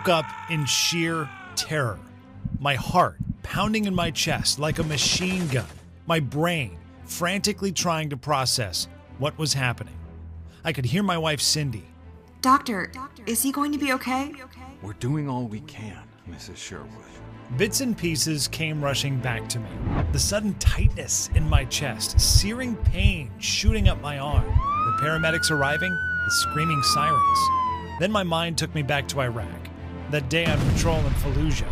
woke up in sheer terror. My heart pounding in my chest like a machine gun. My brain frantically trying to process what was happening. I could hear my wife, Cindy. Doctor, is he going to be okay? We're doing all we can, Mrs. Sherwood. Bits and pieces came rushing back to me. The sudden tightness in my chest, searing pain shooting up my arm, the paramedics arriving, the screaming sirens. Then my mind took me back to Iraq. That day on patrol in Fallujah.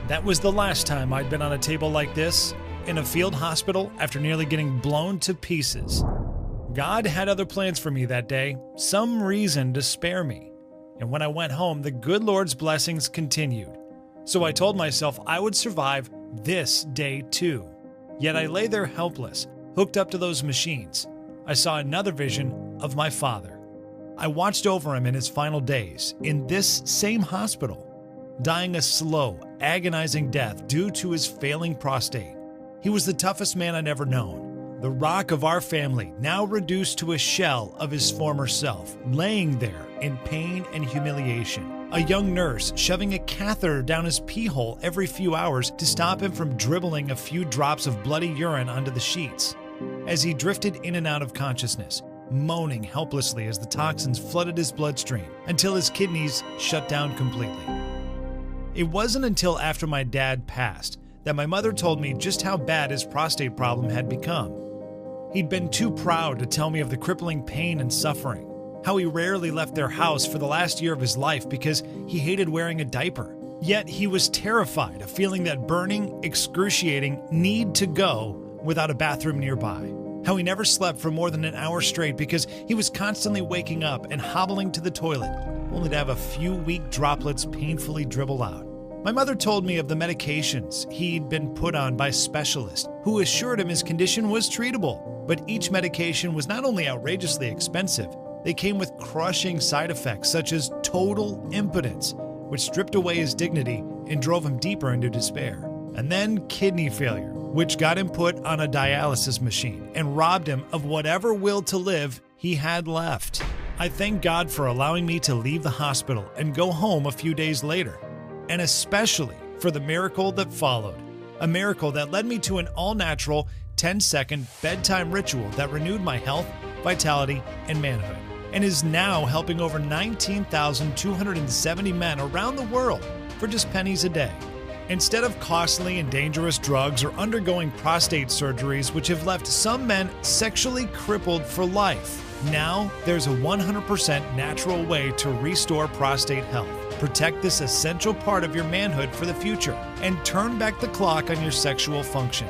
That was the last time I'd been on a table like this, in a field hospital after nearly getting blown to pieces. God had other plans for me that day, some reason to spare me. And when I went home, the good Lord's blessings continued. So I told myself I would survive this day too. Yet I lay there helpless, hooked up to those machines. I saw another vision of my father. I watched over him in his final days, in this same hospital, dying a slow, agonizing death due to his failing prostate. He was the toughest man I'd ever known, the rock of our family, now reduced to a shell of his former self, laying there in pain and humiliation. A young nurse shoving a catheter down his pee hole every few hours to stop him from dribbling a few drops of bloody urine onto the sheets. As he drifted in and out of consciousness, moaning helplessly as the toxins flooded his bloodstream until his kidneys shut down completely. It wasn't until after my dad passed that my mother told me just how bad his prostate problem had become. He'd been too proud to tell me of the crippling pain and suffering, how he rarely left their house for the last year of his life because he hated wearing a diaper. Yet he was terrified of feeling that burning, excruciating need to go without a bathroom nearby. How he never slept for more than an hour straight because he was constantly waking up and hobbling to the toilet, only to have a few weak droplets painfully dribble out. My mother told me of the medications he'd been put on by specialists who assured him his condition was treatable, but each medication was not only outrageously expensive, they came with crushing side effects such as total impotence, which stripped away his dignity and drove him deeper into despair. And then kidney failure, which got him put on a dialysis machine and robbed him of whatever will to live he had left. I thank God for allowing me to leave the hospital and go home a few days later, and especially for the miracle that followed. A miracle that led me to an all-natural 10-second bedtime ritual that renewed my health, vitality, and manhood, and is now helping over 19,270 men around the world for just pennies a day. Instead of costly and dangerous drugs or undergoing prostate surgeries which have left some men sexually crippled for life, now there's a 100% natural way to restore prostate health, protect this essential part of your manhood for the future, and turn back the clock on your sexual function.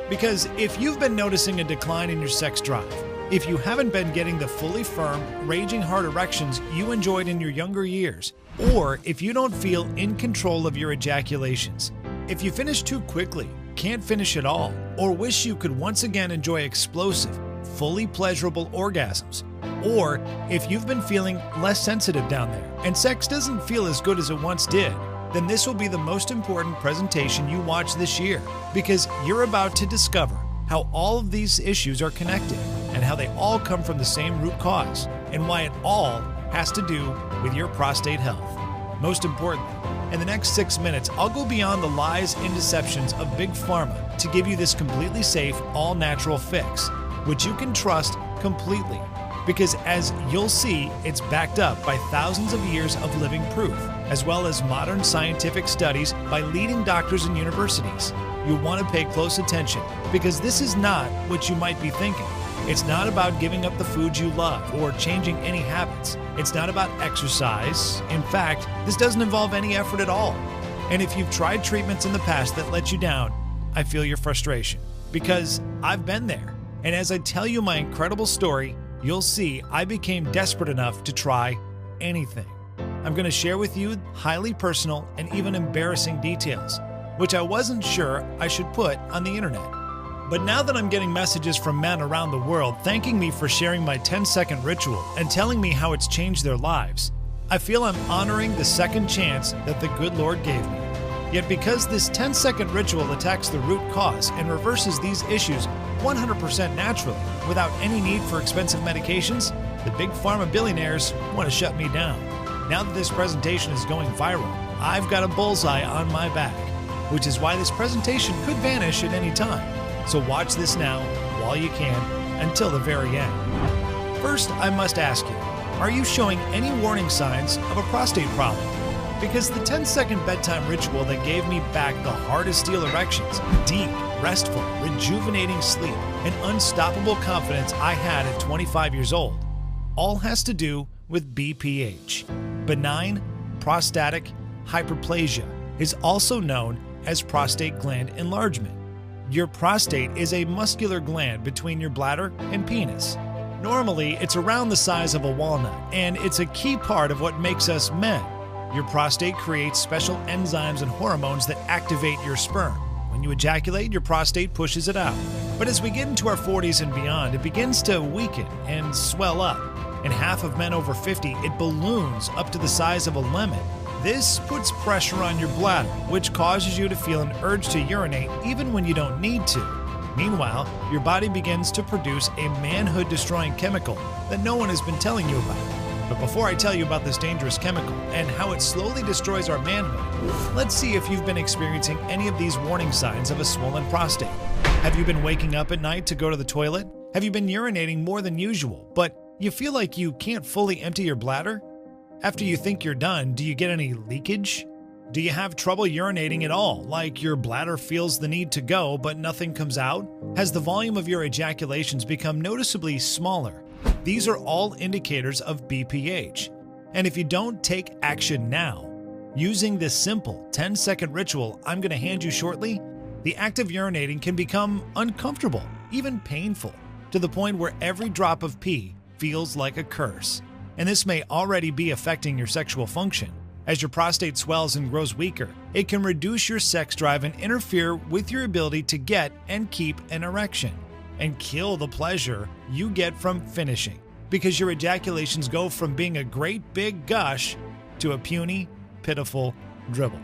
Because if you've been noticing a decline in your sex drive, if you haven't been getting the fully firm, raging hard erections you enjoyed in your younger years, or if you don't feel in control of your ejaculations, if you finish too quickly, can't finish at all, or wish you could once again enjoy explosive, fully pleasurable orgasms, or if you've been feeling less sensitive down there and sex doesn't feel as good as it once did, then this will be the most important presentation you watch this year, because you're about to discover how all of these issues are connected and how they all come from the same root cause and why it all has to do with your prostate health. Most importantly, in the next 6 minutes, I'll go beyond the lies and deceptions of Big Pharma to give you this completely safe, all-natural fix, which you can trust completely. Because as you'll see, it's backed up by thousands of years of living proof, as well as modern scientific studies by leading doctors and universities. You'll want to pay close attention, because this is not what you might be thinking. It's not about giving up the foods you love or changing any habits. It's not about exercise. In fact, this doesn't involve any effort at all. And if you've tried treatments in the past that let you down, I feel your frustration, because I've been there. And as I tell you my incredible story, you'll see I became desperate enough to try anything. I'm going to share with you highly personal and even embarrassing details, which I wasn't sure I should put on the internet. But now that I'm getting messages from men around the world thanking me for sharing my 10-second ritual and telling me how it's changed their lives, I feel I'm honoring the second chance that the good Lord gave me. Yet because this 10-second ritual attacks the root cause and reverses these issues 100% naturally without any need for expensive medications, the big pharma billionaires want to shut me down. Now that this presentation is going viral, I've got a bullseye on my back, which is why this presentation could vanish at any time. So watch this now while you can until the very end. First, I must ask you, are you showing any warning signs of a prostate problem? Because the 10-second bedtime ritual that gave me back the hard-as-steel erections, deep, restful, rejuvenating sleep, and unstoppable confidence I had at 25 years old, all has to do with BPH. Benign prostatic hyperplasia is also known as prostate gland enlargement. Your prostate is a muscular gland between your bladder and penis. Normally, it's around the size of a walnut, and it's a key part of what makes us men. Your prostate creates special enzymes and hormones that activate your sperm. When you ejaculate, your prostate pushes it out. But as we get into our 40s and beyond, it begins to weaken and swell up. In half of men over 50, it balloons up to the size of a lemon. This puts pressure on your bladder, which causes you to feel an urge to urinate even when you don't need to. Meanwhile, your body begins to produce a manhood-destroying chemical that no one has been telling you about. But before I tell you about this dangerous chemical and how it slowly destroys our manhood, let's see if you've been experiencing any of these warning signs of a swollen prostate. Have you been waking up at night to go to the toilet? Have you been urinating more than usual, but you feel like you can't fully empty your bladder? After you think you're done, do you get any leakage? Do you have trouble urinating at all, like your bladder feels the need to go but nothing comes out? Has the volume of your ejaculations become noticeably smaller? These are all indicators of BPH. And if you don't take action now, using this simple 10-second ritual I'm going to hand you shortly, the act of urinating can become uncomfortable, even painful, to the point where every drop of pee feels like a curse. And this may already be affecting your sexual function. As your prostate swells and grows weaker, it can reduce your sex drive and interfere with your ability to get and keep an erection, and kill the pleasure you get from finishing, because your ejaculations go from being a great big gush to a puny, pitiful dribble.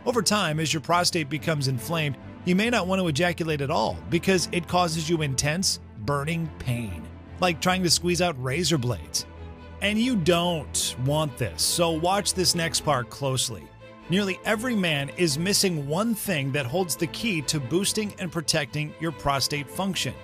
Over time, as your prostate becomes inflamed, you may not want to ejaculate at all because it causes you intense, burning pain, like trying to squeeze out razor blades. And you don't want this, so watch this next part closely. Nearly every man is missing one thing that holds the key to boosting and protecting your prostate function.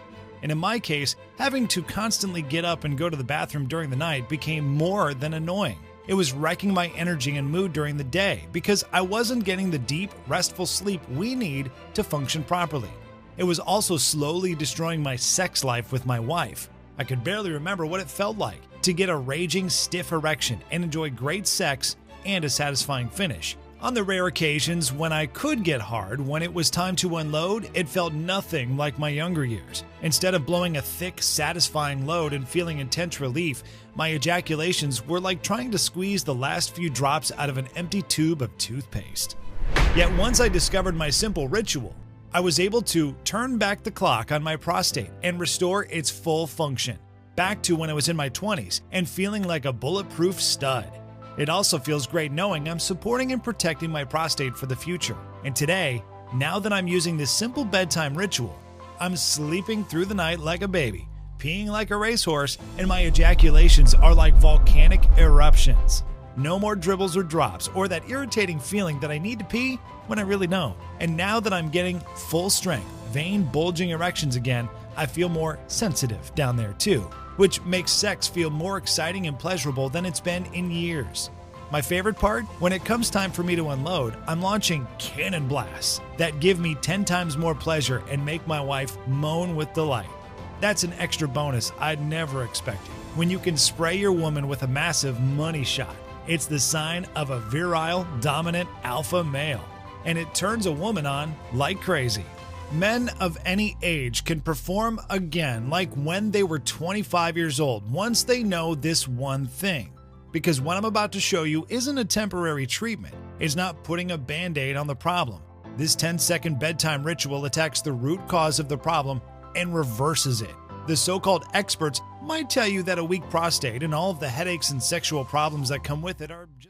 And in my case, having to constantly get up and go to the bathroom during the night became more than annoying. It was wrecking my energy and mood during the day because I wasn't getting the deep, restful sleep we need to function properly. It was also slowly destroying my sex life with my wife. I could barely remember what it felt like to get a raging, stiff erection and enjoy great sex and a satisfying finish. On the rare occasions when I could get hard, when it was time to unload, it felt nothing like my younger years. Instead of blowing a thick, satisfying load and feeling intense relief, my ejaculations were like trying to squeeze the last few drops out of an empty tube of toothpaste. Yet once I discovered my simple ritual, I was able to turn back the clock on my prostate and restore its full function, back to when I was in my 20s and feeling like a bulletproof stud. It also feels great knowing I'm supporting and protecting my prostate for the future. And today, now that I'm using this simple bedtime ritual, I'm sleeping through the night like a baby, peeing like a racehorse, and my ejaculations are like volcanic eruptions. No more dribbles or drops, or that irritating feeling that I need to pee when I really don't. And now that I'm getting full strength, vein bulging erections again, I feel more sensitive down there too, which makes sex feel more exciting and pleasurable than it's been in years. My favorite part? When it comes time for me to unload, I'm launching cannon blasts that give me 10 times more pleasure and make my wife moan with delight. That's an extra bonus I'd never expected. When you can spray your woman with a massive money shot, it's the sign of a virile, dominant alpha male, and it turns a woman on like crazy. Men of any age can perform again like when they were 25 years old once they know this one thing. Because what I'm about to show you isn't a temporary treatment. It's not putting a band-aid on the problem. This 10-second bedtime ritual attacks the root cause of the problem and reverses it. The so-called experts might tell you that a weak prostate and all of the headaches and sexual problems that come with it are just